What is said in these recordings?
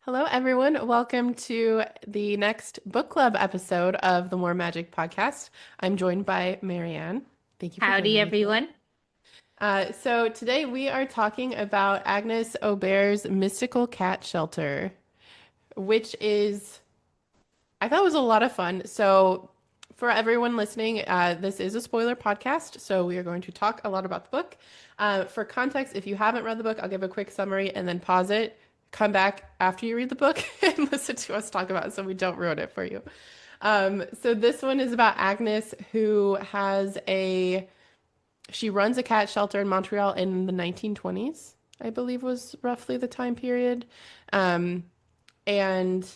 Hello, everyone. Welcome to the next book club episode of the More Magic podcast. I'm joined by Marianne. Thank you for Howdy, joining me today. everyone. So today we are talking about Agnes Aubert's Mystical Cat Shelter, which I thought was a lot of fun. So for everyone listening, this is a spoiler podcast, so we are going to talk a lot about the book. For context, if you haven't read the book, I'll give a quick summary and then pause it. Come back after you read the book and listen to us talk about it so we don't ruin it for you. So this one is about Agnes, who she runs a cat shelter in Montreal in the 1920s, I believe was roughly the time period. Um, and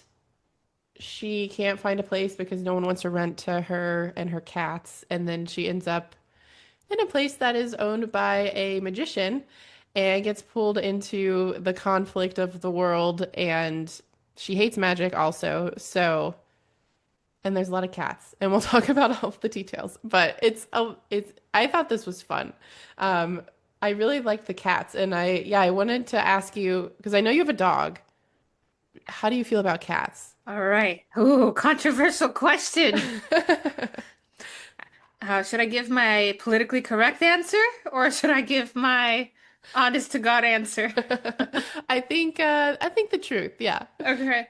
she can't find a place because no one wants to rent to her and her cats. And then she ends up in a place that is owned by a magician and gets pulled into the conflict of the world. And she hates magic also. And there's a lot of cats, and we'll talk about all of the details. But I thought this was fun. Um, I really liked the cats, and I wanted to ask you because I know you have a dog. How do you feel about cats? All right. Ooh, controversial question. Should I give my politically correct answer or should I give my honest to God answer? I think the truth. Yeah. Okay.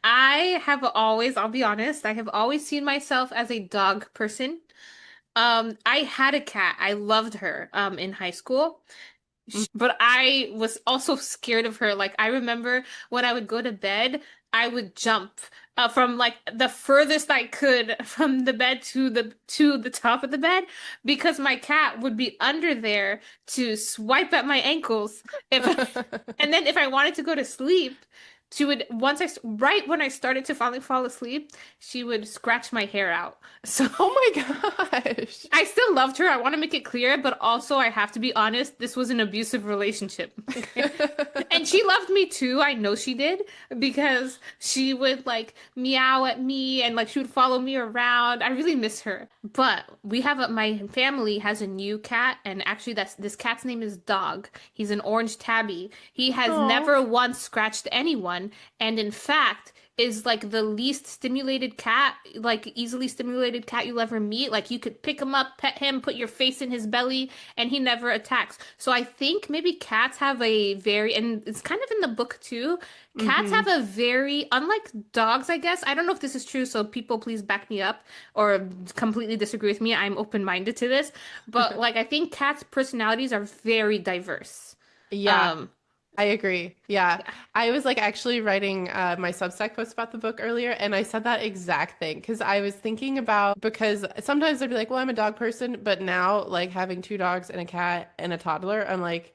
I'll be honest, I have always seen myself as a dog person. I had a cat. I loved her in high school. But I was also scared of her. Like I remember when I would go to bed, I would jump from like the furthest I could from the bed to the top of the bed because my cat would be under there to swipe at my ankles if and then if I wanted to go to sleep, she would right when I started to finally fall asleep, she would scratch my hair out. So Oh my gosh. I still loved her. I want to make it clear, but also I have to be honest, this was an abusive relationship. Okay? And she loved me too. I know she did because she would like meow at me and like she would follow me around. I really miss her. But my family has a new cat, and actually this cat's name is Dog. He's an orange tabby. He has Oh. never once scratched anyone, and in fact, is like the least stimulated cat, like easily stimulated cat you'll ever meet. Like you could pick him up, pet him, put your face in his belly, and he never attacks. So I think maybe cats have and it's kind of in the book too. Cats Mm-hmm. have a very, unlike dogs, I guess. I don't know if this is true, so people please back me up or completely disagree with me. I'm open-minded to this. But like I think cats' personalities are very diverse. Yeah. Um, I agree. Yeah. yeah. I was like actually writing my Substack post about the book earlier, and I said that exact thing because I was thinking about because sometimes I'd be like, well, I'm a dog person, but now like having two dogs and a cat and a toddler, I'm like,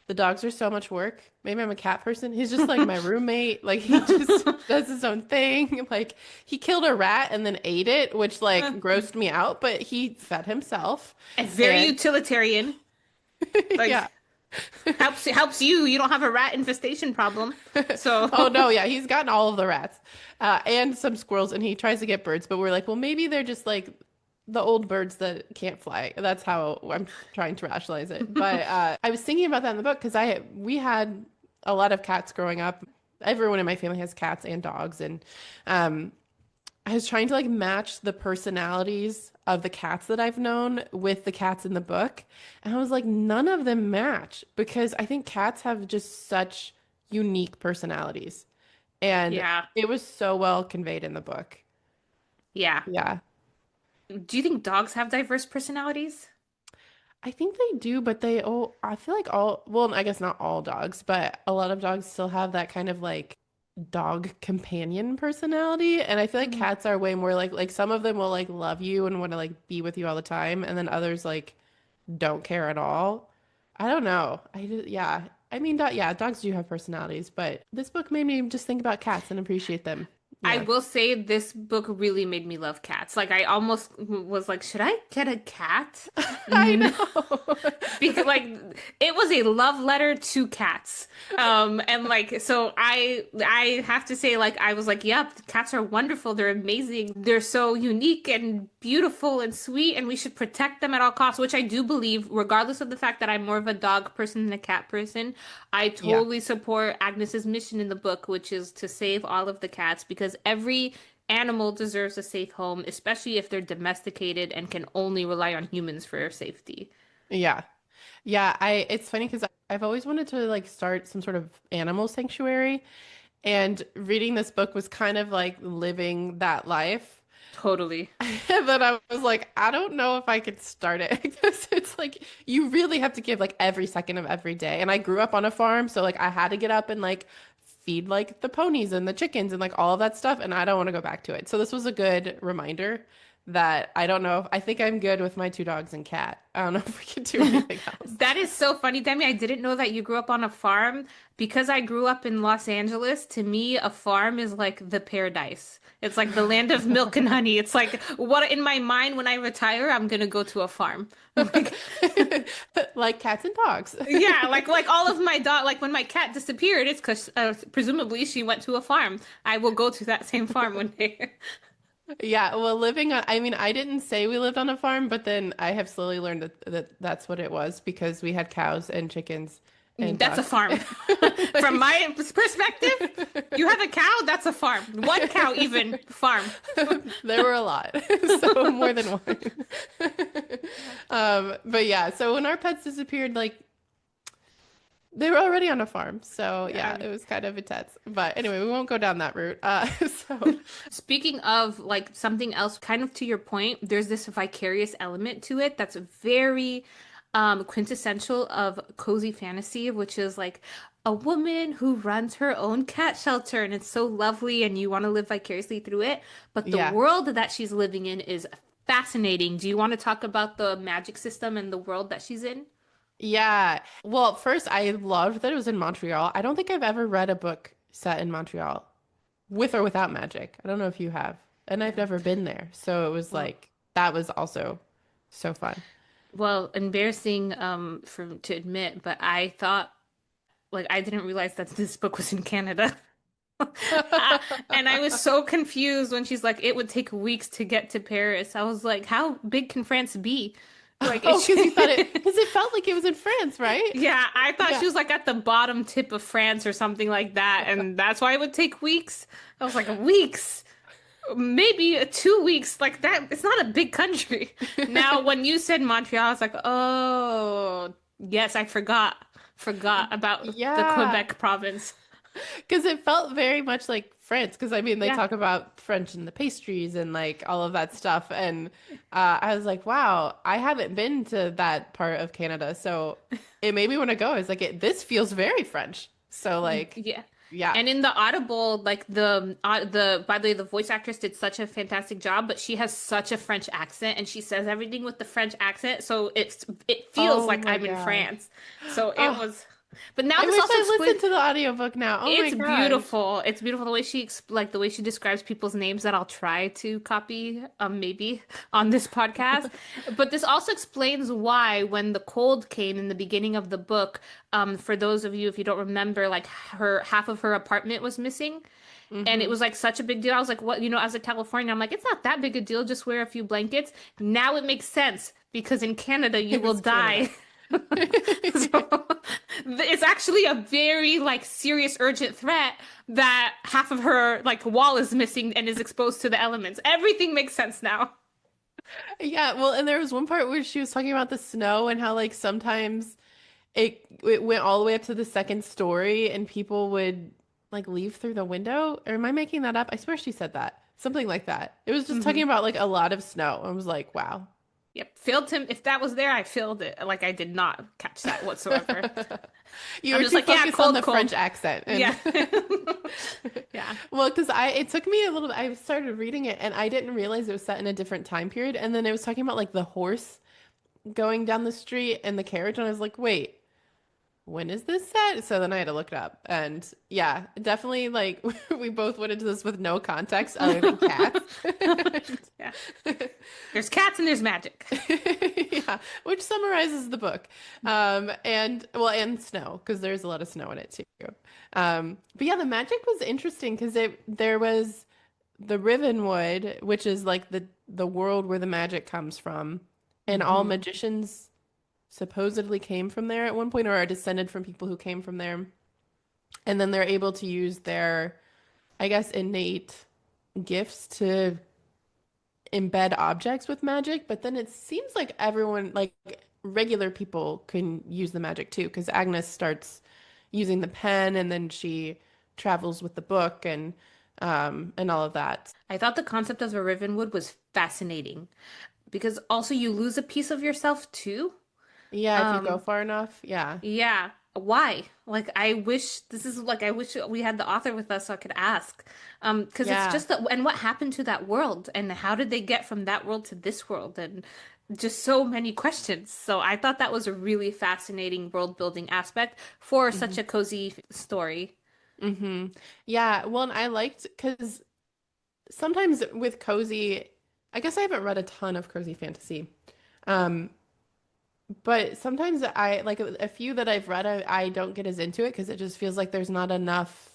the dogs are so much work. Maybe I'm a cat person. He's just like my roommate. Like he just does his own thing. Like he killed a rat and then ate it, which like grossed me out, but he fed himself. And very And utilitarian. Like yeah. helps you. You don't have a rat infestation problem. Oh So no, yeah, he's gotten all of the rats, and some squirrels, and he tries to get birds, but we're like, well, maybe they're just like the old birds that can't fly. That's how I'm trying to rationalize it. But I was thinking about that in the book because we had a lot of cats growing up. Everyone in my family has cats and dogs, and um, I was trying to like match the personalities of the cats that I've known with the cats in the book. And I was like, none of them match because I think cats have just such unique personalities. And yeah. it was so well conveyed in the book. Yeah. Yeah. Do you think dogs have diverse personalities? I think they do, but I feel like well, I guess not all dogs, but a lot of dogs still have that kind of like dog companion personality. And I feel like Mm. cats are way more like some of them will like love you and want to like be with you all the time. And then others like don't care at all. I don't know. Yeah. I mean, yeah, dogs do have personalities, but this book made me just think about cats and appreciate them. I Yeah. will say this book really made me love cats. Like I almost was like, should I get a cat? I No. know. Because like it was a love letter to cats. And like so I have to say like I was like, yep, cats are wonderful. They're amazing. They're so unique and beautiful and sweet and we should protect them at all costs, which I do believe regardless of the fact that I'm more of a dog person than a cat person. I Yeah. totally support Agnes's mission in the book, which is to save all of the cats because every animal deserves a safe home, especially if they're domesticated and can only rely on humans for safety. Yeah. Yeah, it's funny because I've always wanted to like start some sort of animal sanctuary, and reading this book was kind of like living that life. Totally. And then I was like, I don't know if I could start it because it's like you really have to give like every second of every day. And I grew up on a farm, so like I had to get up and like feed like the ponies and the chickens and like all of that stuff, and I don't want to go back to it. So this was a good reminder that I don't know. I think I'm good with my two dogs and cat. I don't know if we can do anything else. That is so funny, Demi. I didn't know that you grew up on a farm because I grew up in Los Angeles. To me, a farm is like the paradise. It's like the land of milk and honey. It's like what in my mind when I retire, I'm gonna go to a farm. Like, Like cats and dogs. yeah, like all of my dog, like when my cat disappeared, it's because presumably she went to a farm. I will go to that same farm one day. Yeah, well, living on, I mean, I didn't say we lived on a farm, but then I have slowly learned that that's what it was because we had cows and chickens and That's a ducks. farm. From my perspective, you have a cow, that's a farm. One cow, even farm. There were a lot, so more than one. But yeah, so when our pets disappeared, like they were already on a farm, so yeah, Yeah. it was kind of intense. But anyway, we won't go down that route. So Speaking of like something else, kind of to your point, there's this vicarious element to it that's very quintessential of cozy fantasy, which is like a woman who runs her own cat shelter and it's so lovely and you want to live vicariously through it. But the yeah. world that she's living in is fascinating. Do you want to talk about the magic system and the world that she's in? Yeah. Well, first, I loved that it was in Montreal. I don't think I've ever read a book set in Montreal with or without magic. I don't know if you have. And I've never been there. So it was Well, like, that was also so fun. well, embarrassing for to admit, but I thought like I didn't realize that this book was in Canada. Uh, and I was so confused when she's like, it would take weeks to get to Paris. I was like, how big can France be? Like, Oh, it's because you thought it, because it felt like it was in France, right? yeah, I thought Yeah. she was like at the bottom tip of France or something like that, and that's why it would take weeks. I was like, weeks, maybe 2 weeks, like that. It's not a big country. Now, when you said Montreal, I was like, oh, yes, I forgot about the Yeah. Quebec province. Because it felt very much like France. Because I mean, they Yeah. talk about French and the pastries and like all of that stuff. And I was like, wow, I haven't been to that part of Canada. So it made me want to go. It's like, this feels very French. So, like, Yeah. yeah. And in the Audible, like the by the way, the voice actress did such a fantastic job, but she has such a French accent and she says everything with the French accent, so it feels Oh like my I'm in gosh. France. So it Oh, was but now I this wish also I explains listened to the audiobook now. Oh my it's gosh. beautiful. It's beautiful the way like the way she describes people's names that I'll try to copy maybe on this podcast. But this also explains why when the cold came in the beginning of the book, for those of you if you don't remember, like her half of her apartment was missing. And it Hmm. was like such a big deal. I was like, what, as a Californian, I'm like, it's not that big a deal. Just wear a few blankets. Now it makes sense because in Canada you It will was Canada. die. So it's actually a very like serious urgent threat that half of her like wall is missing and is exposed to the elements. Everything makes sense now. Yeah, well, and there was one part where she was talking about the snow and how like sometimes it went all the way up to the second story and people would like leave through the window. Or am I making that up? I swear she said that. Something like that. It was just Hmm. talking about like a lot of snow. I was like, wow. Yep, failed him. If that was there, I failed it. Like I did not catch that whatsoever. You I'm were just too like, yeah, focused on cold, the French cold. accent and Yeah. Yeah. well, because it took me a little I started reading it and I didn't realize it was set in a different time period. And then it was talking about like the horse going down the street and the carriage, and I was like, wait, when is this set? So then I had to look it up. And yeah, definitely like we both went into this with no context other than cats. Yeah. There's cats and there's magic. Yeah, which summarizes the book. And well, and snow, because there's a lot of snow in it too. But yeah, the magic was interesting because there was the Rivenwood, which is like the world where the magic comes from, and all Hmm. magicians supposedly came from there at one point or are descended from people who came from there. And then they're able to use their, I guess, innate gifts to embed objects with magic. But then it seems like everyone, like regular people, can use the magic too, because Agnes starts using the pen and then she travels with the book and all of that. I thought the concept of a Rivenwood was fascinating because also you lose a piece of yourself too. Yeah, if you go Um, far enough, yeah. yeah. Why? Like I wish this is like I wish we had the author with us so I could ask. Because it's Yeah. just that and what happened to that world and how did they get from that world to this world and just so many questions. So I thought that was a really fascinating world building aspect for such Hmm. a cozy story. Hmm. Yeah, well, and I liked because sometimes with cozy, I guess I haven't read a ton of cozy fantasy. Um, but sometimes I like a few that I've read, I don't get as into it because it just feels like there's not enough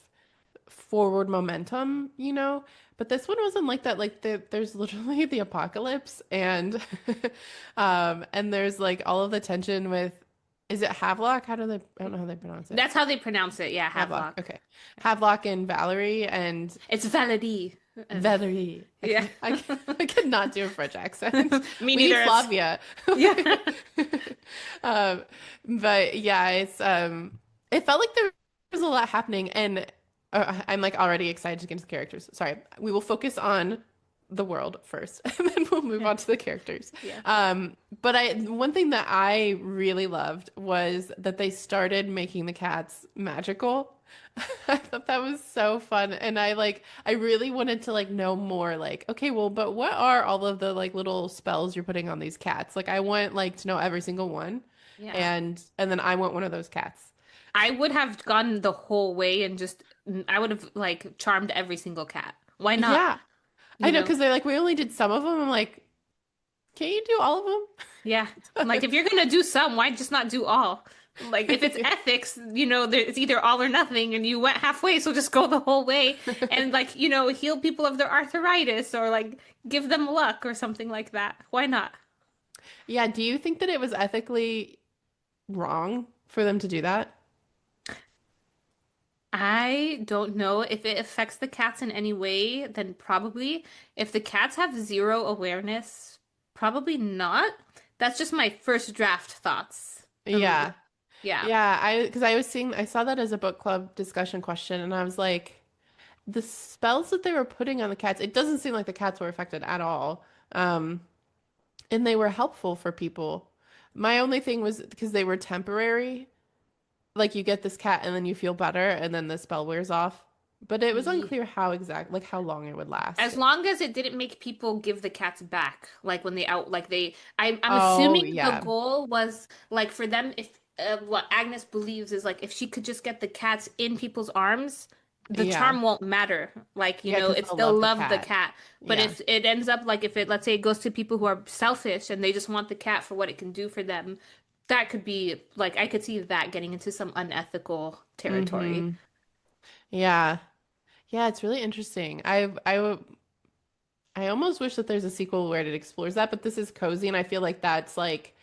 forward momentum, you know? But this one wasn't like that. Like there's literally the apocalypse and there's like all of the tension with is it Havelock? How do they I don't know how they pronounce it. That's how they pronounce it. Yeah, Havelock. Havelock. Okay. Havelock and Valerie and It's Valerie. Valerie. Yeah. I cannot do a French accent. Me We need neither. Flavia. Yeah. Um, but yeah, it felt like there was a lot happening, and I'm like already excited to get into the characters. Sorry, we will focus on the world first, and then we'll move on to the characters. Yeah. But one thing that I really loved was that they started making the cats magical. I thought that was so fun. And I really wanted to like know more like, okay, well, but what are all of the like little spells you're putting on these cats? Like I want like to know every single one. Yeah. And then I want one of those cats. I would have gone the whole way and just I would have like charmed every single cat. Why not? Yeah. I You know know? because they're like we only did some of them. I'm like, can you do all of Yeah. Like if you're gonna do some, why just not do all? Like if it's ethics, it's either all or nothing and you went halfway, so just go the whole way them? and like, heal people of their arthritis or like give them luck or something like that. Why not? Yeah, do you think that it was ethically wrong for them to do that? I don't know if it affects the cats in any way, then probably. If the cats have zero awareness, probably not. That's just my first draft thoughts. Yeah. Yeah. Yeah, because I saw that as a book club discussion question and I was like the spells that they were putting on the cats, it doesn't seem like the cats were affected at all. Um, and they were helpful for people. My only thing was because they were temporary, like you get this cat and then you feel better and then the spell wears off. But it was Ye- unclear how like how long it would As last. long as it didn't make people give the cats back, like when they out, like I'm Oh, assuming the yeah. goal was like for them, if what Agnes believes is like if she could just get the cats in people's arms, the Yeah. charm won't matter. Like, Yeah, because it's they'll they'll love the love the cat. cat. But Yeah. if it ends up like if it, let's say it goes to people who are selfish and they just want the cat for what it can do for them, that could be like I could see that getting into some unethical territory. Mm-hmm. Yeah. Yeah, it's really interesting. I almost wish that there's a sequel where it explores that, but this is cozy, and I feel like that's like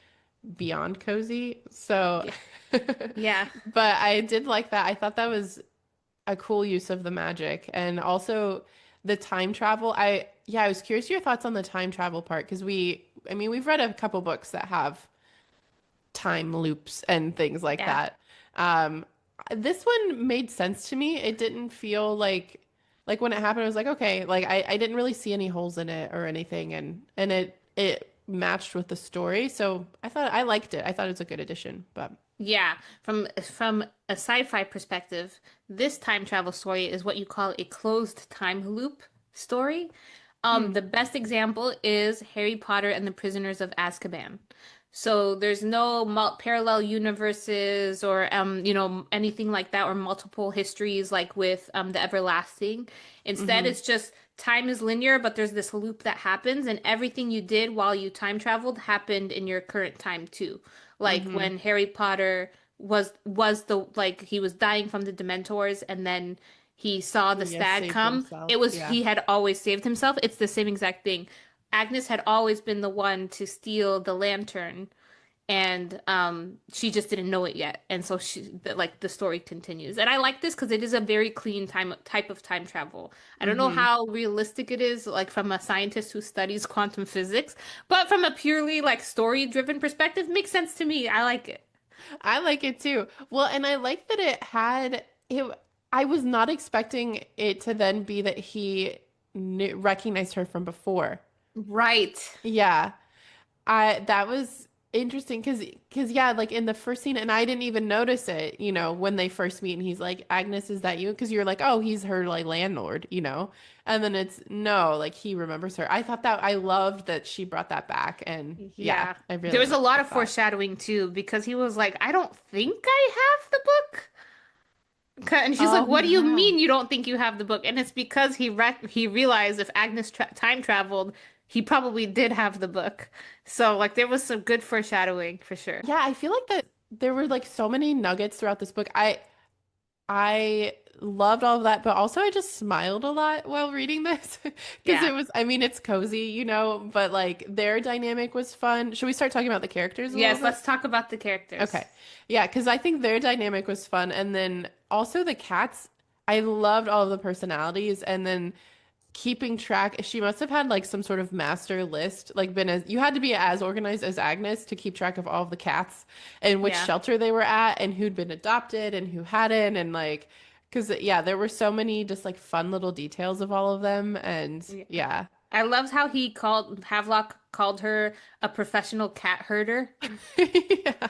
beyond cozy. So, Yeah. but Yeah. I did like that. I thought that was a cool use of the magic, and also the time travel. Yeah, I was curious your thoughts on the time travel part because I mean, we've read a couple books that have time loops and things like Yeah. that. Um, this one made sense to me. It didn't feel like when it happened, I was like, okay, like I didn't really see any holes in it or anything, and it matched with the story. So I liked it. I thought it was a good addition. But Yeah, from a sci-fi perspective, this time travel story is what you call a closed time loop story. hmm, The best example is Harry Potter and the Prisoners of Azkaban. So there's no parallel universes or anything like that or multiple histories like with the Everlasting. Instead, Mm-hmm. it's just time is linear, but there's this loop that happens and everything you did while you time traveled happened in your current time too. Like Mm-hmm. when Harry Potter was the like he was dying from the Dementors and then he saw the Yes, stag saved come. himself. It was Yeah. he had always saved himself. It's the same exact thing. Agnes had always been the one to steal the lantern, and she just didn't know it yet. And so like the story continues. And I like this because it is a very clean type of time travel. I don't know Mm-hmm. how realistic it is, like from a scientist who studies quantum physics, but from a purely like story-driven perspective, makes sense to me. I like it. I like it too. Well, and I like that it had it. I was not expecting it to then be that he recognized her from before. Right. Yeah. I that was interesting because yeah, like in the first scene, and I didn't even notice it, when they first meet and he's like, Agnes, is that you? Because you're like, oh, he's her like landlord. And then it's no, like he remembers her. I thought that I loved that she brought that back, and yeah, Yeah. I There really was a lot of liked that. foreshadowing too, because he was like, I don't think I have the book. And she's like, Oh "What do you yeah. mean you don't think you have the book?" And it's because he realized if Agnes time traveled, he probably did have the book. So like there was some good foreshadowing for sure. Yeah, I feel like that there were like so many nuggets throughout this book. I loved all of that, but also I just smiled a lot while reading this because Yeah. it was, I mean, it's cozy, but like their dynamic was fun. Should we start talking about the characters a little Yes, bit? let's talk about the characters. Okay. Yeah, because I think their dynamic was fun. And then also the cats, I loved all of the personalities. And then keeping track, she must have had like some sort of master list, like been as you had to be as organized as Agnes to keep track of all of the cats and which Yeah. shelter they were at and who'd been adopted and who hadn't and like because yeah, there were so many just like fun little details of all of them and Yeah. yeah. I loved how he called Havelock called her a professional cat herder. Yeah.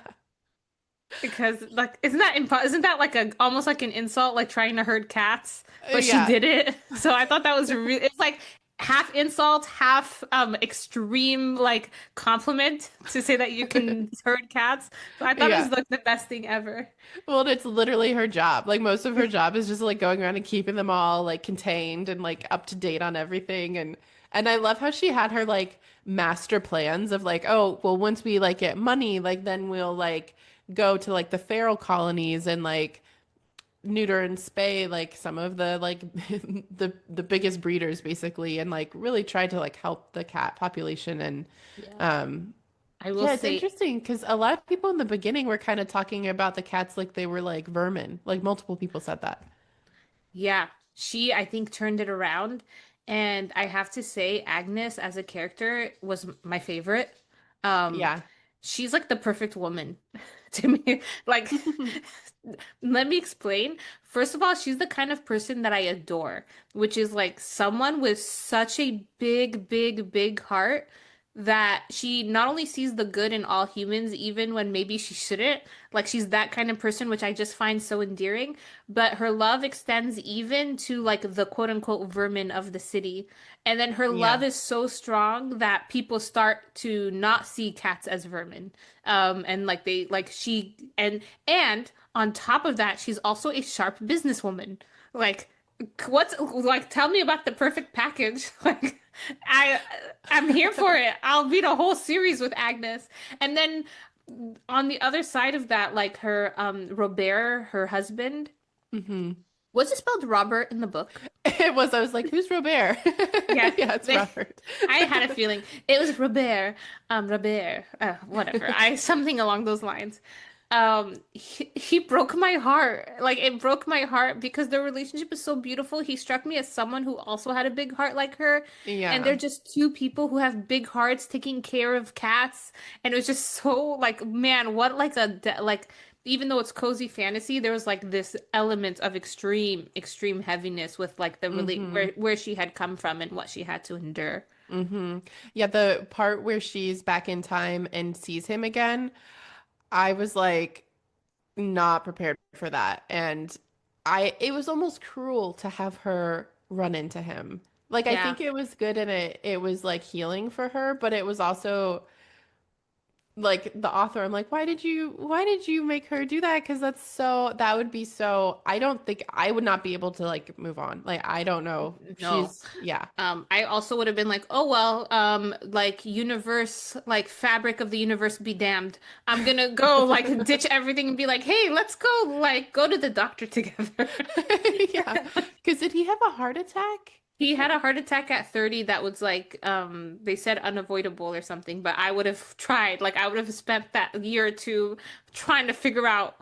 Because like isn't that like a almost like an insult like trying to herd cats but she Yeah. did it. So I thought that was really it's like half insult half extreme like compliment to say that you can herd cats. So I thought it was Yeah. like the best thing ever. Well, it's literally her job. Like most of her job is just like going around and keeping them all like contained and like up to date on everything. And I love how she had her like master plans of like, oh, well, once we like get money, like then we'll like go to like the feral colonies and like neuter and spay like some of the like the biggest breeders basically and like really try to like help the cat population and Yeah. um I will yeah, it's say, interesting because a lot of people in the beginning were kind of talking about the cats like they were like vermin. Like multiple people said that. yeah, she I think turned it around, and I have to say Agnes as a character was my favorite. Um, Yeah. she's like the perfect woman to me. Like, let me explain. First of all, she's the kind of person that I adore, which is like someone with such a big, big, big heart that she not only sees the good in all humans, even when maybe she shouldn't. Like, she's that kind of person, which I just find so endearing. But her love extends even to like the quote unquote vermin of the city. And then her love Yeah. is so strong that people start to not see cats as vermin. And like they like she and on top of that, she's also a sharp businesswoman. Like what's like tell me about the perfect package. Like I I'm here for it. I'll read a whole series with Agnes. And then on the other side of that, like her Robert, her husband, Hmm. was it spelled Robert in the book? It was. I was like, who's Robert? Yeah, Yeah, it's Robert. I had a feeling it was Robert, Robert, whatever. I something along those lines. He broke my heart. Like it broke my heart because their relationship is so beautiful. He struck me as someone who also had a big heart like her, and they're Yeah. just two people who have big hearts taking care of cats, and it was just so like, man, what like like even though it's cozy fantasy, there was like this element of extreme heaviness with like the really Hmm. where she had come from and what she had to endure. Hmm. Yeah, the part where she's back in time and sees him again, I was like not prepared for that. And it was almost cruel to have her run into him. Like I Yeah. think it was good and it was like healing for her, but it was also like the author, I'm like, why did you make her do that? Because that would be so, I don't think I would not be able to like move on. Like, I don't know. No. Yeah. I also would have been like, oh well, like universe, like fabric of the universe be damned. I'm gonna go like ditch everything and be like, hey, let's go like go to the doctor together. Yeah. Because did he have a heart attack? He had a heart attack at 30 that was like, they said unavoidable or something, but I would have tried. Like I would have spent that year or two trying to figure out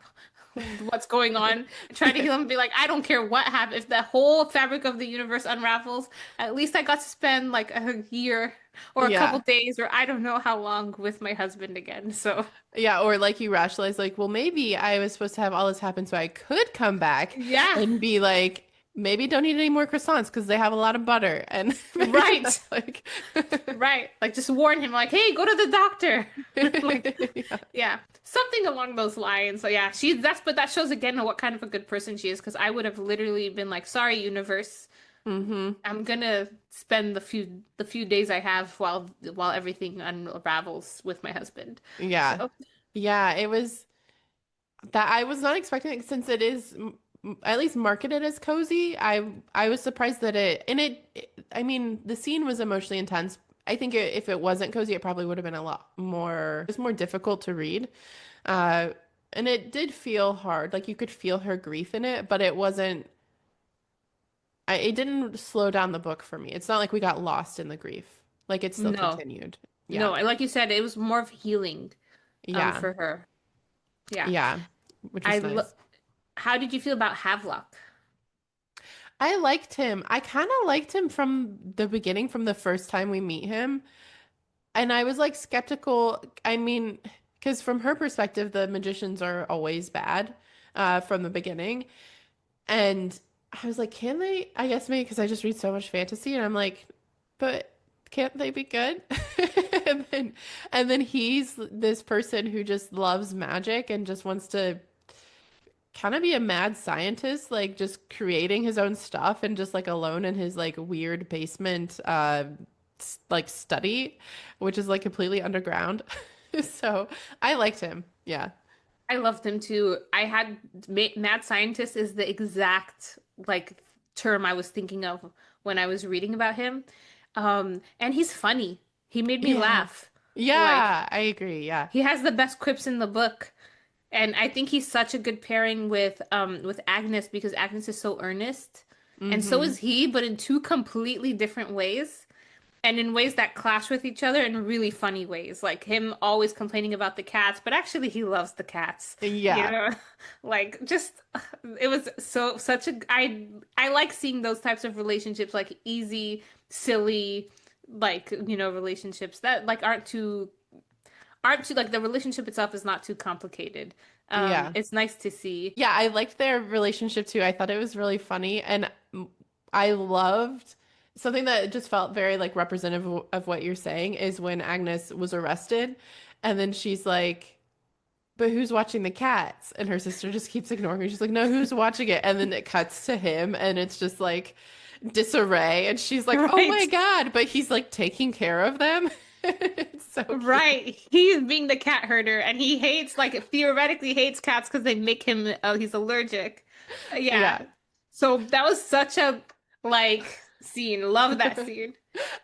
what's going on, try to heal him and be like, I don't care what happened. If the whole fabric of the universe unravels, at least I got to spend like a year or a couple Yeah. days or I don't know how long with my husband again. So, Yeah, or like you rationalize, like, well, maybe I was supposed to have all this happen so I could come back yeah, and be like, maybe don't eat any more croissants because they have a lot of butter. And maybe right, that's like, right. Like just warn him, like, hey, go to the doctor. Like, yeah. yeah, something along those lines. So yeah, but that shows again what kind of a good person she is because I would have literally been like, sorry, universe. Hmm. I'm gonna spend the few days I have while everything unravels with my husband. Yeah. So Yeah, it was that I was not expecting it since it is at least marketed as cozy. I was surprised that I mean, the scene was emotionally intense. I think if it wasn't cozy, it probably would have been a lot more, it was more difficult to read. Uh, and it did feel hard. Like you could feel her grief in it, but it wasn't, it didn't slow down the book for me. It's not like we got lost in the grief. Like it still no, continued. no, Yeah. like you said, it was more of healing Yeah. for her. Yeah. Yeah. Which I was lo nice. How did you feel about Havelock? I liked him. I kind of liked him from the beginning, from the first time we meet him. And I was like skeptical. I mean, because from her perspective, the magicians are always bad from the beginning. And I was like, can they? I guess maybe because I just read so much fantasy, and I'm like, but can't they be good? And then, and then he's this person who just loves magic and just wants to kind of be a mad scientist, like just creating his own stuff and just like alone in his like weird basement like study, which is like completely underground. So I liked him. Yeah. I loved him too. I had mad scientist is the exact like term I was thinking of when I was reading about him. And he's funny. He made me Yeah. laugh. Like Yeah, I agree. Yeah. he has the best quips in the book. And I think he's such a good pairing with Agnes because Agnes is so earnest. And so Hmm. is he, but in two completely different ways. And in ways that clash with each other in really funny ways. Like him always complaining about the cats, but actually he loves the cats. You Yeah. know? Like just it was such a I like seeing those types of relationships like easy, silly, like, relationships that like aren't too like the relationship itself is not too complicated. Yeah. It's nice to see. Yeah, I liked their relationship too. I thought it was really funny and I loved something that just felt very like representative of what you're saying is when Agnes was arrested and then she's like, but who's watching the cats? And her sister just keeps ignoring her. She's like, no, who's watching it? And then it cuts to him and it's just like disarray. And she's like, oh my Right. God, but he's like taking care of them. It's so cute. Right. He's being the cat herder and he hates, like, theoretically hates cats because they make him, he's allergic. Yeah. Yeah. So that was such a, like, scene. Love that scene.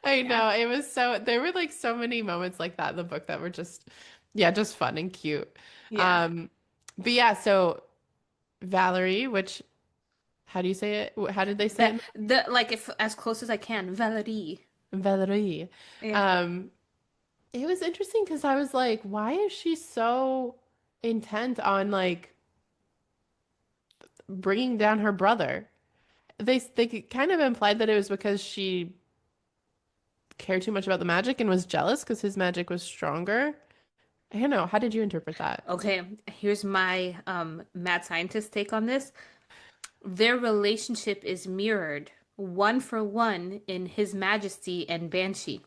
I Yeah. know. It was so, there were like so many moments like that in the book that were just, yeah, just fun and cute. Yeah. Um, but yeah, so Valerie, which, how do you say it? How did they say That, it? like, if as close as I can, Valerie. Valerie. Yeah. Um, it was interesting because I was like, why is she so intent on like bringing down her brother? They kind of implied that it was because she cared too much about the magic and was jealous because his magic was stronger. I don't know. How did you interpret that? Okay. Here's my mad scientist take on this. Their relationship is mirrored one for one in His Majesty and Banshee.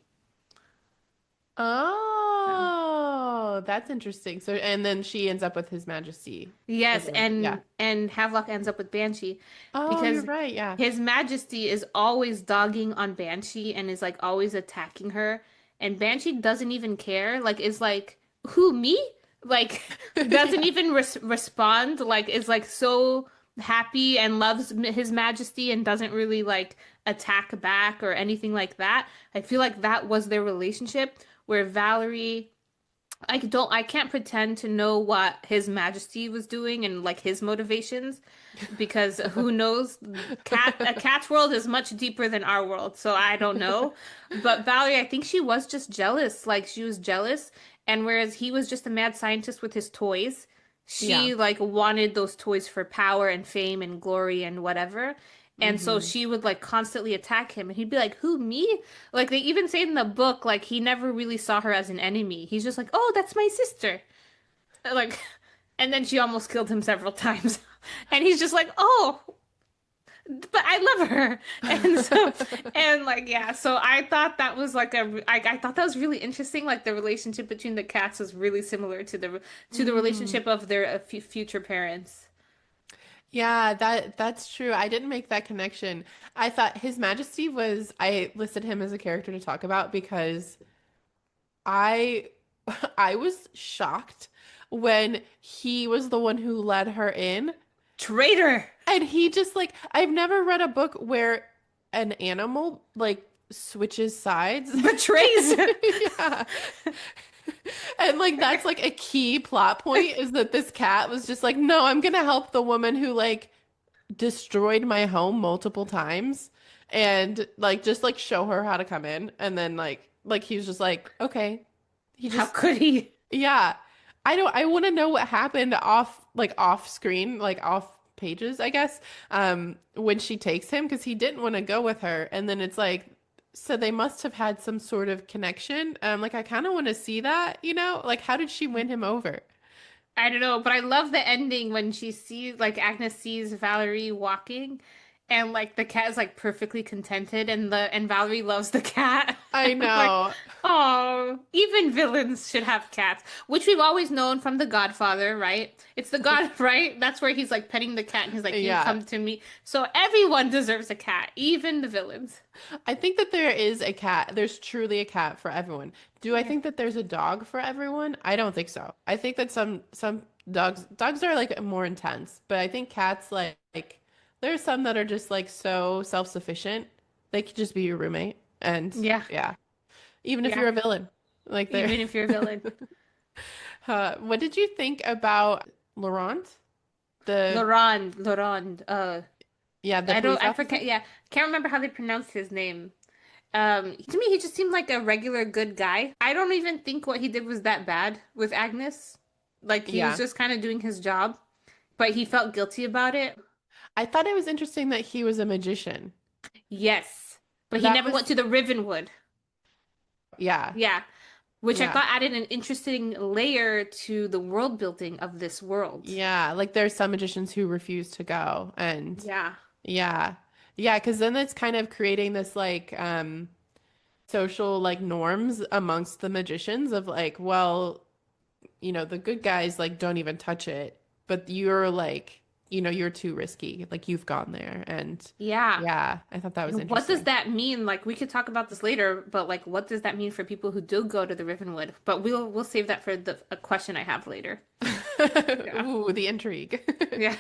Um, Oh, that's interesting. So, and then she ends up with His Majesty. yes, Yeah. and Havelock ends up with Banshee Oh, you're because right. Yeah. His Majesty is always dogging on Banshee and is like always attacking her, and Banshee doesn't even care. Like is like, who, me? Like, doesn't even respond, like, is like so happy and loves His Majesty and doesn't really like attack back or anything like that. I feel like that was their relationship where Valerie I can't pretend to know what His Majesty was doing and like his motivations because who knows? A cat's world is much deeper than our world, so I don't know. But Valerie, I think she was just jealous. Like she was jealous, and whereas he was just a mad scientist with his toys, Yeah. she like wanted those toys for power and fame and glory and whatever. And so Hmm. she would like constantly attack him, and he'd be like, "Who, me?" Like they even say in the book, like he never really saw her as an enemy. He's just like, "Oh, that's my sister." Like, and then she almost killed him several times. And he's just like, "Oh, but I love her." And so, and like, yeah, so I thought that was like I thought that was really interesting. Like the relationship between the cats was really similar to the Mm. relationship of their future parents. Yeah, that's true. I didn't make that connection. I thought His Majesty was, I listed him as a character to talk about because I I was shocked when he was the one who let her in. Traitor And he just like, I've never read a book where an animal like switches sides. betrays. Yeah. And like that's like a key plot point is that this cat was just like, no, I'm gonna help the woman who like destroyed my home multiple times and like just like show her how to come in. And then like he was just like, okay. He How just could he? yeah. I want to know what happened off screen, like off pages, I guess. When she takes him because he didn't want to go with her. And then it's like so they must have had some sort of connection. Like I kind of want to see that, you know? Like how did she win him over? I don't know, but I love the ending when she sees like Agnes sees Valerie walking and like the cat is like perfectly contented and Valerie loves the cat. I And I'm like, know. oh, even villains should have cats, which we've always known from The Godfather, right? It's the God, right? That's where he's like petting the cat and he's like, you Yeah. come to me. So everyone deserves a cat, even the villains. I think that there is a cat. There's truly a cat for everyone. Do I Yeah. think that there's a dog for everyone? I don't think so. I think that some dogs are like more intense, but I think cats like there's some that are just like so self-sufficient. They could just be your roommate and Yeah. yeah, even if Yeah. you're a villain. Like they're Even if you're a villain. what did you think about Laurent? The Laurent, yeah, the police I officer? forget. Yeah, can't remember how they pronounced his name. To me, he just seemed like a regular good guy. I don't even think what he did was that bad with Agnes. Like he was Yeah. just kind of doing his job, but he felt guilty about it. I thought it was interesting that he was a magician. Yes, but he That never went was to the Rivenwood. yeah. Yeah, which I Yeah. thought added an interesting layer to the world building of this world. Yeah, like there's some magicians who refuse to go and Yeah. yeah. Yeah, because then it's kind of creating this like social like norms amongst the magicians of like, well, you know, the good guys like don't even touch it, but you're like, you know, you're too risky. Like you've gone there and Yeah. yeah, I thought that was And what does interesting. that mean? Like we could talk about this later, but like what does that mean for people who do go to the Rivenwood? But we'll save that for the a question I have later. Yeah. Ooh, the intrigue. Yeah.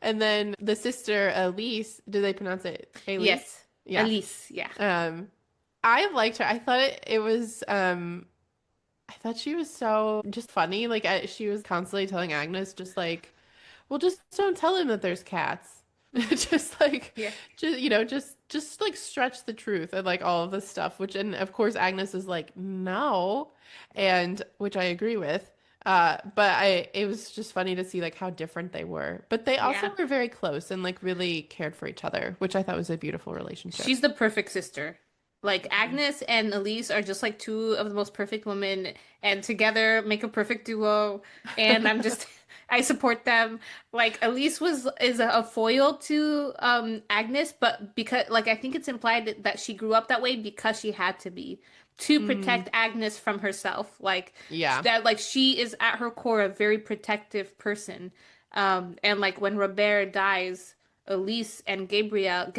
And then the sister Elise, do they pronounce it Elise? Yes. Yeah. Elise, yeah. Um, I liked her. I thought it was I thought she was so just funny. Like she was constantly telling Agnes just like, "Well, just don't tell him that there's cats." Just like Yeah. just you know, just like stretch the truth and like all of this stuff, which and of course Agnes is like, "No." And which I agree with. But it was just funny to see like how different they were. But they also Yeah. were very close and like really cared for each other, which I thought was a beautiful relationship. She's the perfect sister. Like Agnes and Elise are just like two of the most perfect women and together make a perfect duo. And I'm just I support them. Like Elise was is a foil to Agnes, but because like I think it's implied that she grew up that way because she had to be to Mm, protect Agnes from herself. Like yeah. that like she is at her core a very protective person. And like when Robert dies, Elise and Gabrielle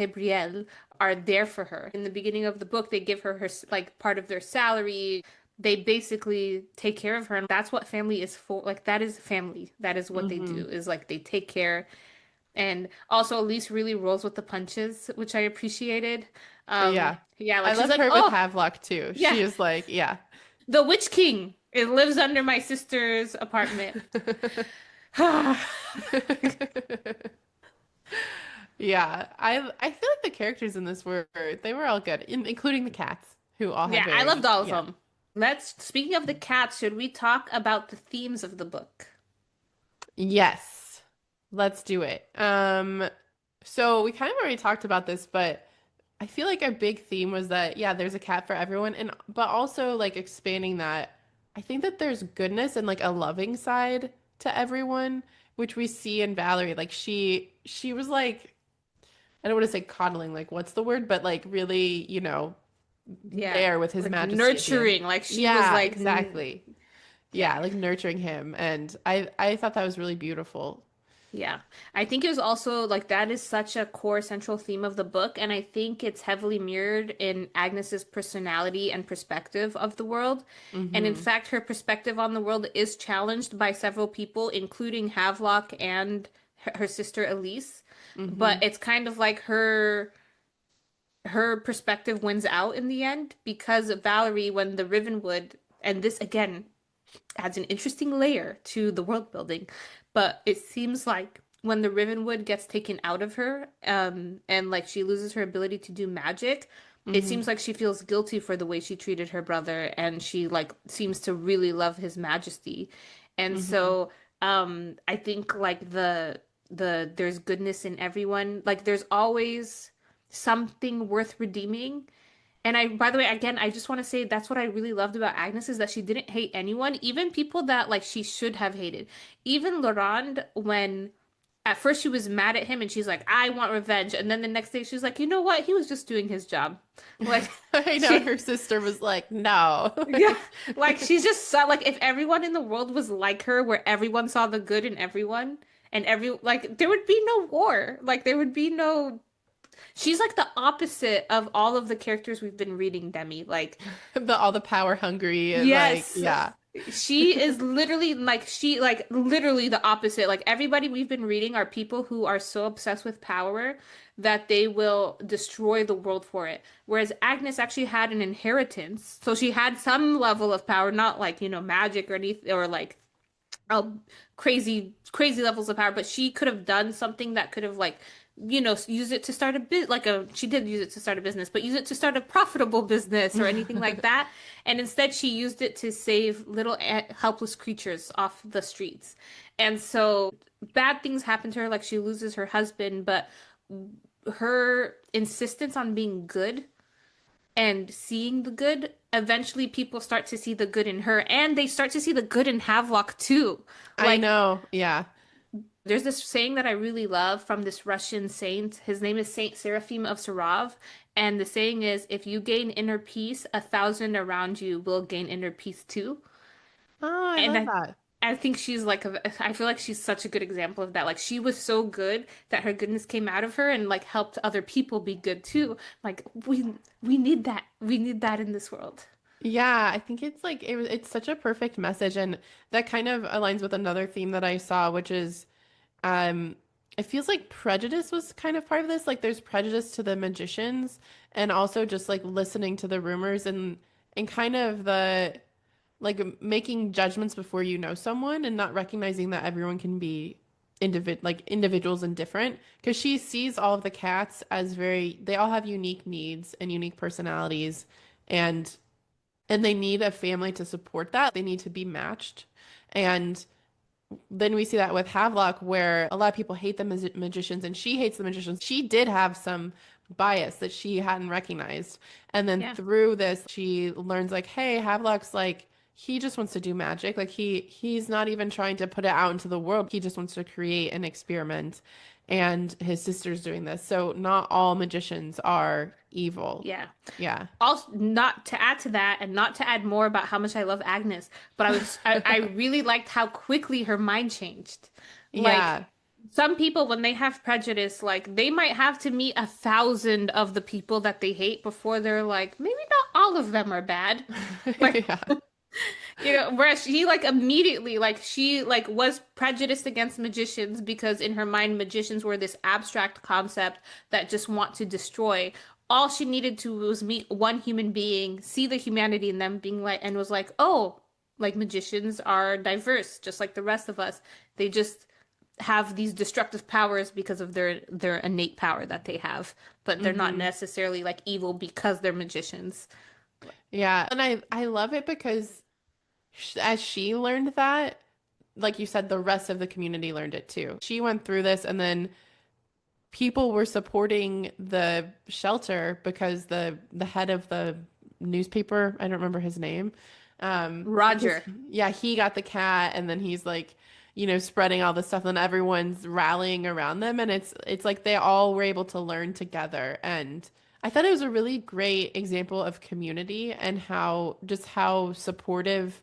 are there for her. In the beginning of the book, they give her like part of their salary. they basically take care of her, and that's what family is for. Like that is family. That is what they Hmm. do. Is like they take care. And also Elise really rolls with the punches, which I appreciated. Yeah. Yeah, like I she's love like, her with "Oh, Havelock too. yeah, She is like, yeah. the Witch King. It lives under my sister's apartment." Yeah. I feel like the characters in this were they were all good, including the cats, who all had Yeah, I loved very, all of yeah. them. Speaking of the cats, should we talk about the themes of the book? Yes. Let's do it. So we kind of already talked about this, but I feel like a big theme was that, yeah, there's a cat for everyone, and but also like expanding that. I think that there's goodness and like a loving side to everyone, which we see in Valerie. Like she was like, I don't want to say coddling, like what's the word, but like really, Yeah, there with His like Majesty at the end. nurturing. Like she was Yeah, like, exactly. yeah. Yeah, like nurturing him, and I thought that was really beautiful. Yeah. I think it was also like that is such a core central theme of the book, and I think it's heavily mirrored in Agnes's personality and perspective of the world. And in Hmm. fact, her perspective on the world is challenged by several people, including Havelock and her sister Elise. But Hmm. it's kind of like her perspective wins out in the end because Valerie, when the Rivenwood, and this again adds an interesting layer to the world building. But it seems like when the Rivenwood gets taken out of her, and like she loses her ability to do magic, it Hmm. seems like she feels guilty for the way she treated her brother, and she like seems to really love his majesty. And Hmm. so, I think like there's goodness in everyone. Like there's always something worth redeeming, and I, by the way, again, I just want to say that's what I really loved about Agnes is that she didn't hate anyone, even people that like she should have hated. Even Laurent, when at first she was mad at him and she's like, I want revenge. And then the next day she's like, you know what? He was just doing his job. Like I know she, her sister was like, no. yeah, like she's just so, like if everyone in the world was like her, where everyone saw the good in everyone and like there would be no war. Like there would be no. She's like the opposite of all of the characters we've been reading, Demi. Like All the power hungry and like, yes. yeah. She is literally like literally the opposite. Like everybody we've been reading are people who are so obsessed with power that they will destroy the world for it. Whereas Agnes actually had an inheritance. So she had some level of power, not like, magic or anything or like crazy levels of power, but she could have done something that could have like use it to start a bit like a she did use it to start a business, but use it to start a profitable business or anything like that. And instead she used it to save little helpless creatures off the streets. And so bad things happen to her, like she loses her husband, but her insistence on being good and seeing the good, eventually people start to see the good in her and they start to see the good in Havelock too. I Like know. Yeah. there's this saying that I really love from this Russian saint. His name is Saint Seraphim of Sarov. And the saying is, if you gain inner peace, 1,000 around you will gain inner peace too. Oh, I And love that. I think she's like, I feel like she's such a good example of that. Like she was so good that her goodness came out of her and like helped other people be good too. Like we need that. We need that in this world. Yeah, I think it's like it's such a perfect message, and that kind of aligns with another theme that I saw, which is um it feels like prejudice was kind of part of this. Like there's prejudice to the magicians and also just like listening to the rumors and kind of the like making judgments before you know someone and not recognizing that everyone can be individuals and different because she sees all of the cats as very they all have unique needs and unique personalities and they need a family to support that. They need to be matched. And then we see that with Havelock, where a lot of people hate the magicians and she hates the magicians. She did have some bias that she hadn't recognized. And then Yeah. through this, she learns like, hey, Havelock's like, he just wants to do magic. Like he's not even trying to put it out into the world. He just wants to create an experiment. And his sister's doing this. So not all magicians are evil. Yeah. Yeah. Also, not to add to that and not to add more about how much I love Agnes, but I really liked how quickly her mind changed. Like Yeah. some people, when they have prejudice, like they might have to meet 1,000 of the people that they hate before they're like, maybe not all of them are bad. Like Yeah. You know, whereas she like immediately like she like was prejudiced against magicians because in her mind magicians were this abstract concept that just want to destroy. All she needed to was meet one human being, see the humanity in them being like and was like, "Oh, like magicians are diverse just like the rest of us. They just have these destructive powers because of their innate power that they have, but they're not Hmm. necessarily like evil because they're magicians." Yeah. And I love it because as she learned that, like you said, the rest of the community learned it too. She went through this, and then people were supporting the shelter because the head of the newspaper, I don't remember his name, because Roger. yeah, he got the cat, and then he's like, spreading all this stuff, and everyone's rallying around them, and it's like they all were able to learn together, and I thought it was a really great example of community and how supportive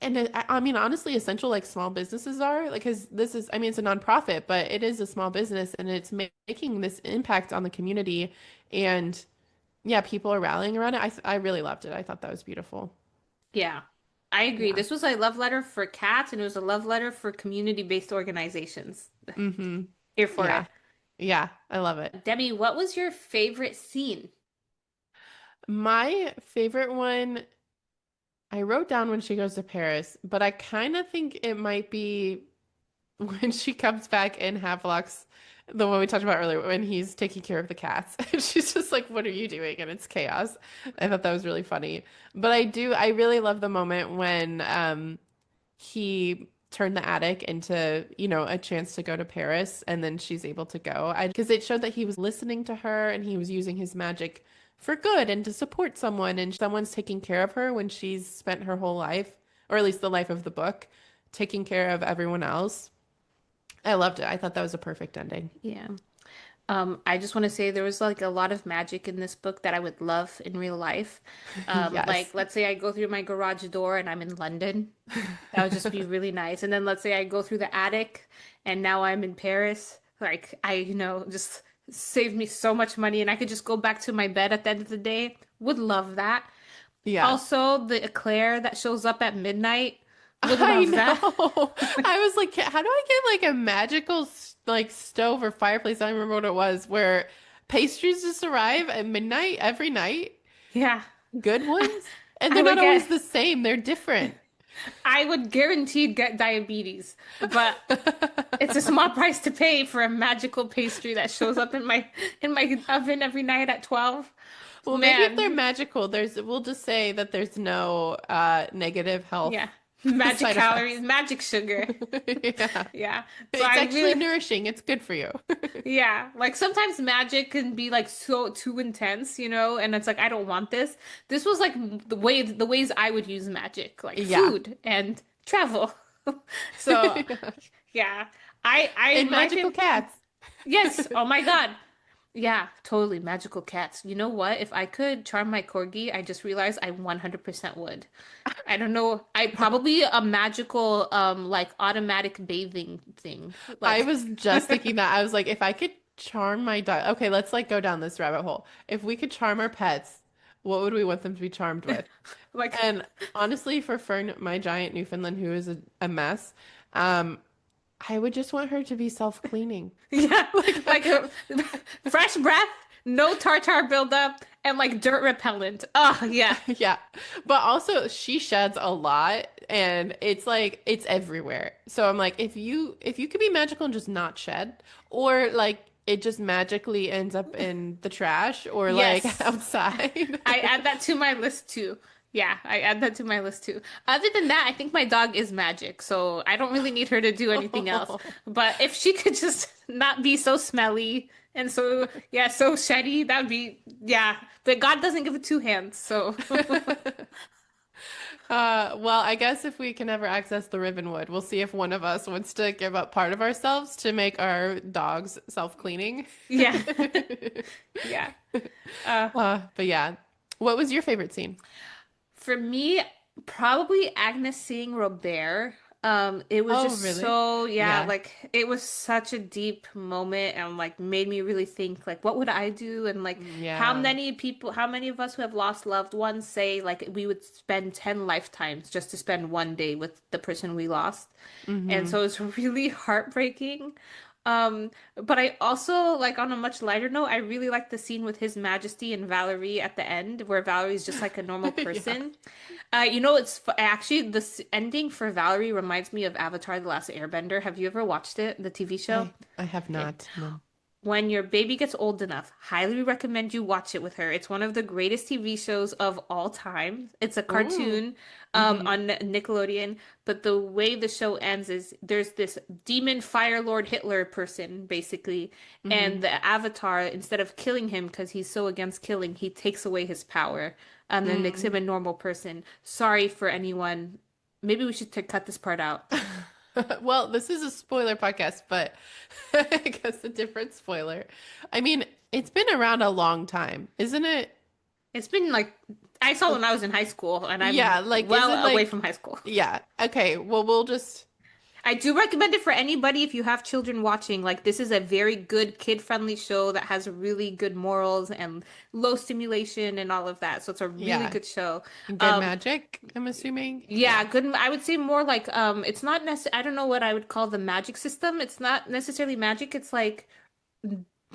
and I mean, honestly, essential like small businesses are like, because this is, I mean, it's a nonprofit, but it is a small business and it's making this impact on the community. And yeah, people are rallying around it. I really loved it. I thought that was beautiful. Yeah, I agree. Yeah. This was a love letter for cats, and it was a love letter for community-based organizations. Mm-hmm. Here for Yeah. it. Yeah. I love it. Debbie, what was your favorite scene? My favorite one, I wrote down when she goes to Paris, but I kind of think it might be when she comes back in Havelock's, the one we talked about earlier, when he's taking care of the cats. And she's just like, "What are you doing?" And it's chaos. I thought that was really funny. But I really love the moment when he turned the attic into, a chance to go to Paris and then she's able to go. Because it showed that he was listening to her and he was using his magic for good and to support someone, and someone's taking care of her when she's spent her whole life, or at least the life of the book, taking care of everyone else. I loved it. I thought that was a perfect ending. Yeah. I just want to say there was like a lot of magic in this book that I would love in real life. Like Yes. let's say I go through my garage door and I'm in London. That would just be really nice. And then let's say I go through the attic and now I'm in Paris. Like just save me so much money and I could just go back to my bed at the end of the day. Would love that. Yeah. Also, the eclair that shows up at midnight. Would I love that. know. I was like, how do I get like a magical like stove or fireplace? I don't remember what it was, where pastries just arrive at midnight every night, Yeah. good ones, and I they're would not always get the same. They're different. I would guaranteed get diabetes, but it's a small price to pay for a magical pastry that shows up in my oven every night at 12. Well, maybe if they're Man, magical, we'll just say that there's no negative health yeah. Magic side calories, effects. magic sugar. Yeah. Yeah. So It's I actually really nourishing. It's good for you. yeah, like sometimes magic can be like so too intense, and it's like I don't want this. This was like the ways I would use magic, like Yeah. food and travel. So, yeah. And My magical favorite cats. Yes. Oh my God. Yeah, totally. Magical cats. You know what? If I could charm my corgi, I just realized I 100% would. I don't know. I probably a magical, like automatic bathing thing. I Like, was just thinking that. I was like, if I could charm my dog. Okay, let's like go down this rabbit hole. If we could charm our pets, what would we want them to be charmed with? like, And honestly, for Fern, my giant Newfoundland, who is a mess, um, I would just want her to be self-cleaning. yeah, Like, like fresh breath, no tartar buildup, and like dirt repellent. Oh, yeah. yeah. But also she sheds a lot and it's like it's everywhere. So I'm like, if you could be magical and just not shed, or like it just magically ends up in the trash or like Yes. outside. I add that to my list too. Yeah, I add that to my list too. Other than that, I think my dog is magic, so I don't really need her to do anything else. But if she could just not be so smelly and so, yeah, so sheddy, that would be, yeah. But God doesn't give it two hands, so Well, I guess if we can ever access the Rivenwood, we'll see if one of us wants to give up part of ourselves to make our dogs self-cleaning. yeah, yeah. Uh, But yeah, what was your favorite scene? for me, probably Agnes seeing Robert. It was Oh, just really? so, yeah, Yeah. like it was such a deep moment and like made me really think like what would I do and like how Yeah. many people, how many of us who have lost loved ones say like we would spend 10 lifetimes just to spend one day with the person we lost. And Mm-hmm. so it's really heartbreaking. But I also like on a much lighter note, I really like the scene with His Majesty and Valerie at the end, where Valerie's just like a normal Yeah. person. Actually ending for Valerie reminds me of Avatar: The Last Airbender. Have you ever watched it, the TV show? I have not. No. When your baby gets old enough, highly recommend you watch it with her. It's one of the greatest TV shows of all time. It's a Ooh. cartoon Mm-hmm. on Nickelodeon, but the way the show ends is there's this demon Fire Lord Hitler person, basically, Mm-hmm. and the Avatar, instead of killing him because he's so against killing, he takes away his power and makes him Mm. a normal person. Sorry for anyone. Maybe we should cut this part out. Well, this is a spoiler podcast, but I guess a different spoiler. I mean, it's been around a long time, isn't it? It's been like I saw Uh, when I was in high school, and I'm Yeah, like, is well it away like, from high school. yeah, okay, well, we'll just, I do recommend it for anybody if you have children watching. Like, this is a very good kid-friendly show that has really good morals and low stimulation and all of that. So it's a really yeah, good show. good Um, magic, I'm assuming. yeah, Yeah. good. I would say more like it's not necessarily. I don't know what I would call the magic system. It's not necessarily magic. It's like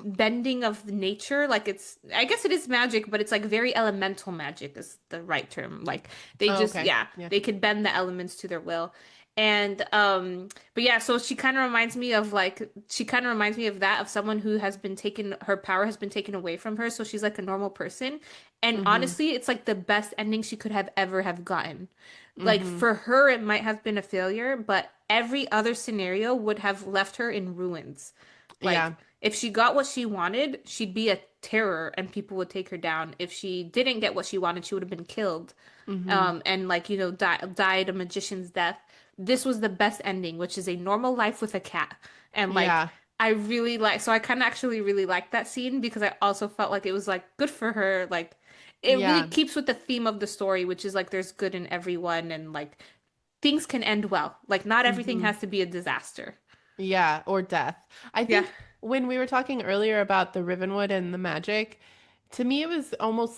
bending of nature. Like it's, I guess it is magic, but it's like very elemental magic is the right term. Like they Oh, just, okay. yeah, Yeah. they could bend the elements to their will. And but yeah, so she kind of reminds me of like she kind of reminds me of that of someone who has been taken, her power has been taken away from her, so she's like a normal person. And Mm-hmm. honestly, it's like the best ending she could have ever have gotten. Like Mm-hmm. for her, it might have been a failure, but every other scenario would have left her in ruins. Like Yeah. if she got what she wanted, she'd be a terror and people would take her down. If she didn't get what she wanted, she would have been killed. Mm-hmm. And like, died a magician's death. This was the best ending, which is a normal life with a cat. And like, Yeah. I really like, so I kind of actually really liked that scene because I also felt like it was like good for her. Like, it really Yeah. keeps with the theme of the story, which is like there's good in everyone and like things can end well. Like, not everything Mm-hmm. has to be a disaster. Yeah, or death. I Yeah. think when we were talking earlier about the Rivenwood and the magic, to me it was almost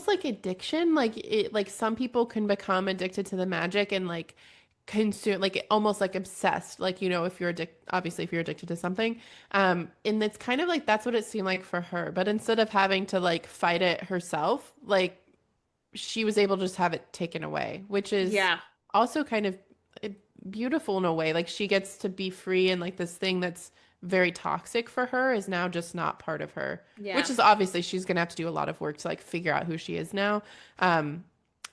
like addiction. Like it like some people can become addicted to the magic and like consume like almost like obsessed. Like, if you're obviously if you're addicted to something. And it's kind of like that's what it seemed like for her. But instead of having to like fight it herself, like she was able to just have it taken away, which is Yeah. also kind of eh, beautiful in a way. Like she gets to be free, and like this thing that's very toxic for her is now just not part of her, which Yeah. is obviously she's gonna have to do a lot of work to like figure out who she is now.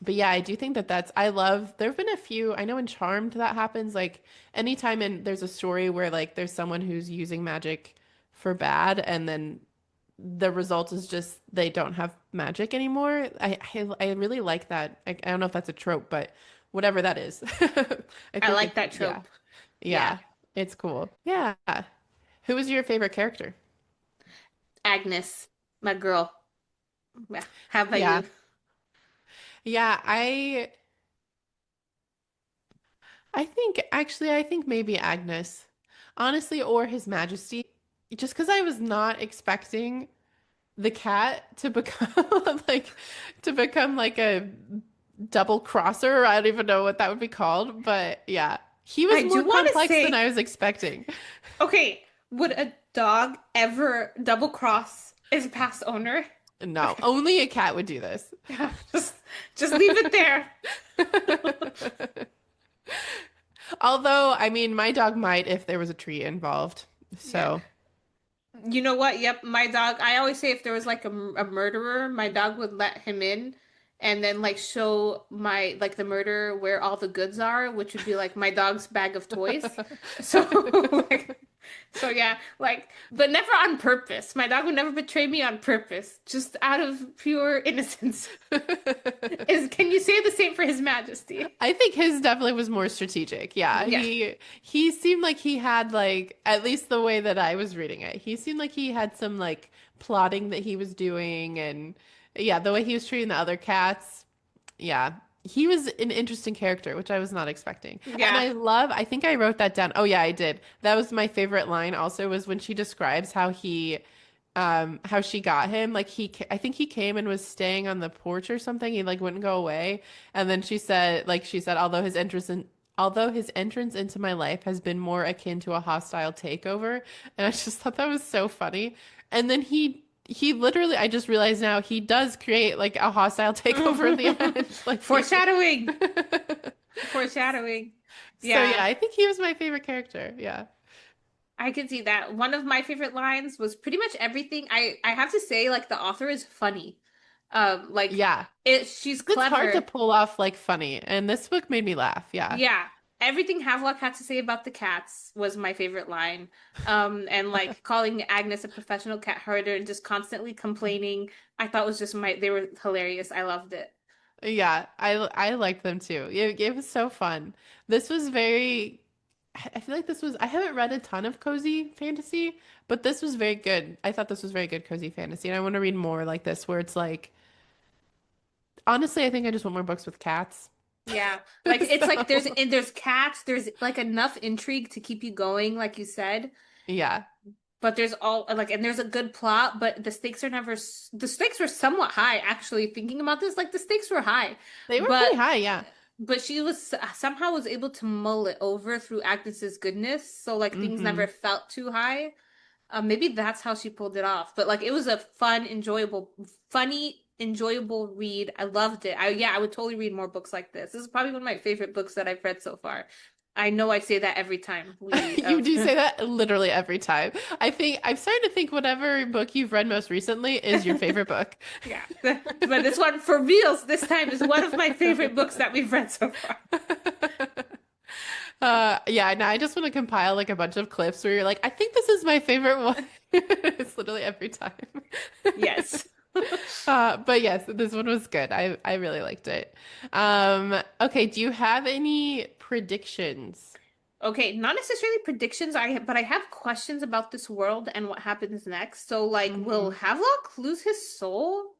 But yeah, I do think that I love, there have been a few, I know in Charmed that happens, like anytime there's a story where like there's someone who's using magic for bad and then the result is just they don't have magic anymore. I really like that. I don't know if that's a trope, but whatever that is. I I think like it's that yeah. trope. Yeah. Yeah. It's cool. Yeah. Who was your favorite character? Agnes, my girl. Yeah. How about Yeah. you? Yeah, I think actually I think maybe Agnes. Honestly, or His Majesty. Just because I was not expecting the cat to become like like a double crosser. I don't even know what that would be called, but yeah, he was I more do want to complex than say, I was expecting. okay, would a dog ever double cross its past owner? No, Okay. only a cat would do this. Yeah, just leave it there. Although, I mean, my dog might if there was a tree involved. Yeah. So, You know what? Yep, my dog. I always say if there was like a murderer, my dog would let him in and then like show my like the murderer where all the goods are, which would be like my dog's bag of toys. So like so yeah, like but never on purpose. My dog would never betray me on purpose, just out of pure innocence. Is can you say the same for His Majesty? I think his definitely was more strategic. Yeah, Yeah. he seemed like he had like at least the way that I was reading it. He seemed like he had some like plotting that he was doing and yeah, the way he was treating the other cats. Yeah. he was an interesting character, which I was not expecting. And Yeah. I think I wrote that down. Oh yeah, I did. That was my favorite line also was when she describes how she got him. Like I think he came and was staying on the porch or something. He like wouldn't go away. And then she said, although his entrance into my life has been more akin to a hostile takeover. And I just thought that was so funny. And then he literally, I just realized now he does create like a hostile takeover in the end. Like Foreshadowing. Foreshadowing. so yeah, Yeah. I think he was my favorite character. Yeah. I can see that. One of my favorite lines was pretty much everything. I have to say, like the author is funny. Like Yeah. she's It's hard to clever. pull off like funny. And this book made me laugh. Yeah. Yeah. Everything Havelock had to say about the cats was my favorite line. And like calling Agnes a professional cat herder and just constantly complaining, I thought was just they were hilarious. I loved it. Yeah, I liked them too. It was so fun. This was very I feel like this was I haven't read a ton of cozy fantasy, but this was very good. I thought this was very good cozy fantasy, and I want to read more like this where it's like honestly, I think I just want more books with cats. Yeah. Like it's like So, there's cats, there's like enough intrigue to keep you going, like you said. yeah. But there's all like, and there's a good plot, but the stakes are never, the stakes were somewhat high, actually, thinking about this, like the stakes were high, They were but, pretty high, yeah. she was somehow was able to mull it over through Agnes's goodness. So like things never Hmm. felt too high. Maybe that's how she pulled it off. But like it was a fun, enjoyable, funny, enjoyable read. I loved it. Yeah, I would totally read more books like this. This is probably one of my favorite books that I've read so far. I know I say that every time we You do say that literally every time. I think I'm starting to think whatever book you've read most recently is your favorite book. Yeah. But this one for reals this time is one of my favorite books that we've read so far. Yeah, now I just want to compile like a bunch of clips where you're like, I think this is my favorite one. It's literally every time. Yes. But yes, this one was good. I really liked it. Okay, do you have any predictions? Okay, not necessarily predictions, but I have questions about this world and what happens next. So like will Hmm. Havelock lose his soul?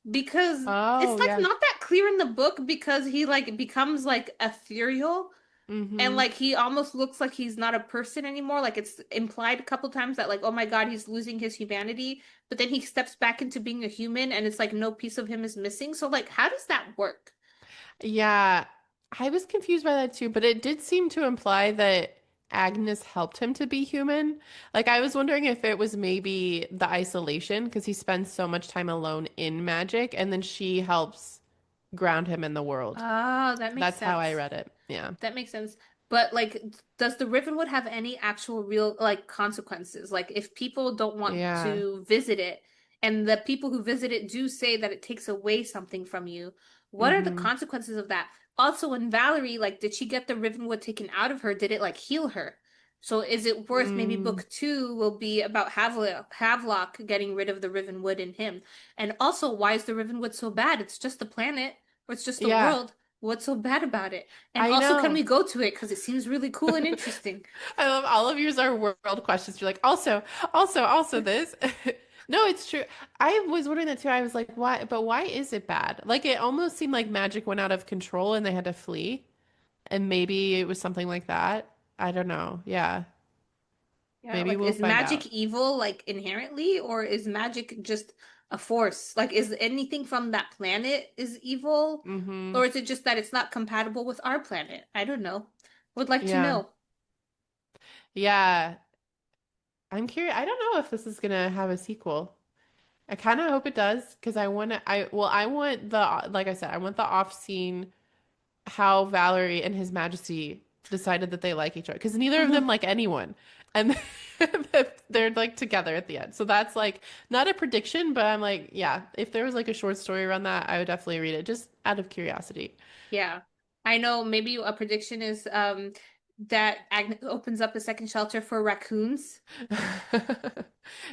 Because it's Oh, like yeah. not that clear in the book because he like becomes like ethereal and Hmm. like he almost looks like he's not a person anymore. Like it's implied a couple times that like oh my God, he's losing his humanity, but then he steps back into being a human and it's like no piece of him is missing. So like how does that work? Yeah, I was confused by that too, but it did seem to imply that Agnes helped him to be human. Like I was wondering if it was maybe the isolation because he spends so much time alone in magic, and then she helps ground him in the world. Oh, that makes That's how I sense. read it. Yeah. That makes sense. But like, does the Rivenwood have any actual real like consequences? Like, if people don't want Yeah. to visit it, and the people who visit it do say that it takes away something from you, what are the Hmm. consequences of that? Also, in Valerie, like, did she get the Rivenwood taken out of her? Did it like heal her? So is it worth maybe Mm. book two will be about Havelock getting rid of the Rivenwood in him? And also, why is the Rivenwood so bad? It's just a planet, or it's just a Yeah, world. What's so bad about it? And I also, can we know. go to it? Because it seems really cool and interesting. I love all of yours are world questions. You're like, also this. No, it's true. I was wondering that too. I was like, why? But why is it bad? Like, it almost seemed like magic went out of control and they had to flee. And maybe it was something like that. I don't know. Yeah. Yeah, Maybe like we'll is find magic out. evil like inherently, or is magic just a force? Like, is anything from that planet is evil, Hmm. or is it just that it's not compatible with our planet? I don't know. Would like to Yeah. know. Yeah. I'm curious. I don't know if this is gonna have a sequel. I kind of hope it does because I want like I said, I want the off scene how Valerie and His Majesty decided that they like each other because neither of them like anyone, and they're like together at the end. So that's like not a prediction, but I'm like, yeah, if there was like a short story around that, I would definitely read it just out of curiosity. Yeah. I know maybe a prediction is that Agnes opens up a second shelter for raccoons.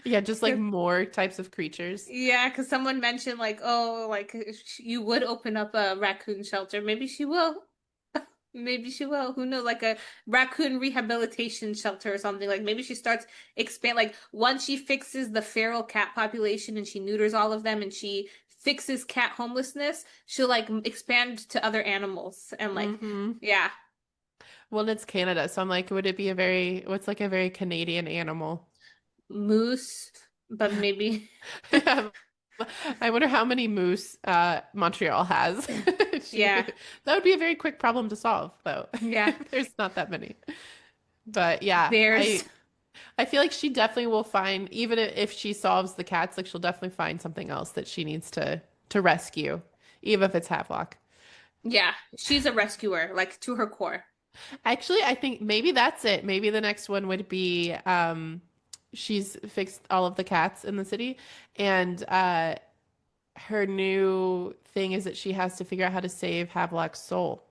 Yeah, just like more types of creatures. Yeah, because someone mentioned like, oh, like you would open up a raccoon shelter. Maybe she will. Maybe she will. Who knows? Like a raccoon rehabilitation shelter or something. Like maybe she starts expand. Like once she fixes the feral cat population and she neuters all of them and she fixes cat homelessness, she'll like expand to other animals and like, Hmm. yeah, Well, it's Canada, so I'm like, would it be a very, what's like a very Canadian animal? moose, but maybe, I wonder how many moose Montreal has. yeah, That would be a very quick problem to solve, though. yeah, There's not that many. But yeah, bears, I feel like she definitely will find, even if she solves the cats, like she'll definitely find something else that she needs to rescue, even if it's Havelock. yeah, she's a rescuer, like to her core. Actually, I think maybe that's it. Maybe the next one would be she's fixed all of the cats in the city, and her new thing is that she has to figure out how to save Havelock's soul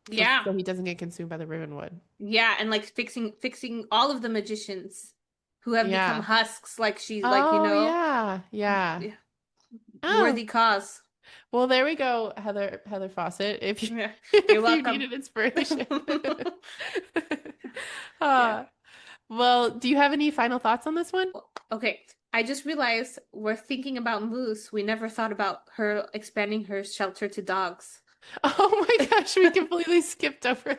Yeah, so he doesn't get consumed by the Rivenwood. yeah, and like fixing all of the magicians who have become Yeah. husks, like she's like, Oh, yeah. Yeah. yeah, Oh, worthy cause. well, there we go, Heather Fawcett. If you Yeah, you're if you need welcome. an inspiration. Yeah. Uh, well, do you have any final thoughts on this one? Okay, I just realized we're thinking about Moose. We never thought about her expanding her shelter to dogs. Oh my gosh, we completely skipped over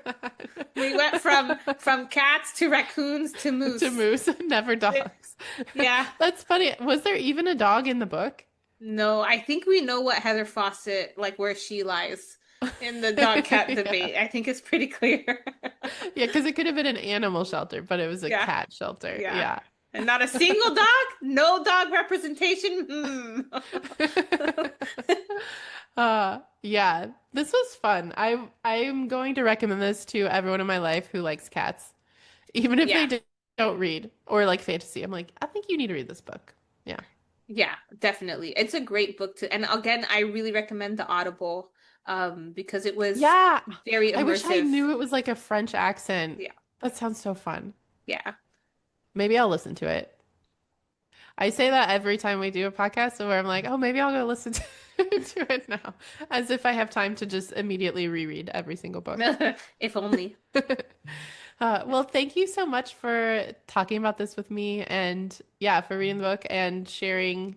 We went that. from cats to raccoons to To moose. moose, never dogs. Yeah. That's funny. Was there even a dog in the book? No, I think we know what Heather Fawcett, like where she lies in the dog cat Yeah. debate. I think it's pretty clear. Yeah, because it could have been an animal shelter, but it was a Yeah. cat shelter. Yeah. Yeah. And not a single dog? No dog representation? Yeah, this was fun. I'm going to recommend this to everyone in my life who likes cats, even if Yeah. don't read or like fantasy. I'm like, I think you need to read this book. Yeah. Yeah, definitely. It's a great book to, and again, I really recommend the Audible because it was Yeah. very I wish I immersive. knew it was like a French accent. Yeah. That sounds so fun. Yeah. Maybe I'll listen to it. I say that every time we do a podcast, so where I'm like, oh, maybe I'll go listen to it now, as if I have time to just immediately reread every single book. If only. Well, thank you so much for talking about this with me and yeah, for reading the book and sharing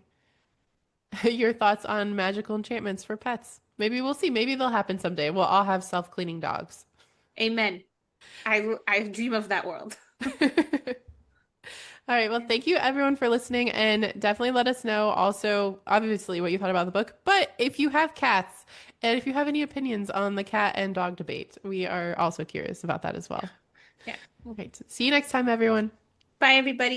your thoughts on magical enchantments for pets. Maybe we'll see. Maybe they'll happen someday. We'll all have self-cleaning dogs. Amen. I dream of that world. All right. Well, thank you everyone for listening and definitely let us know also, obviously, what you thought about the book. But if you have cats and if you have any opinions on the cat and dog debate, we are also curious about that as well. Yeah. All right. See you next time, everyone. Bye, everybody.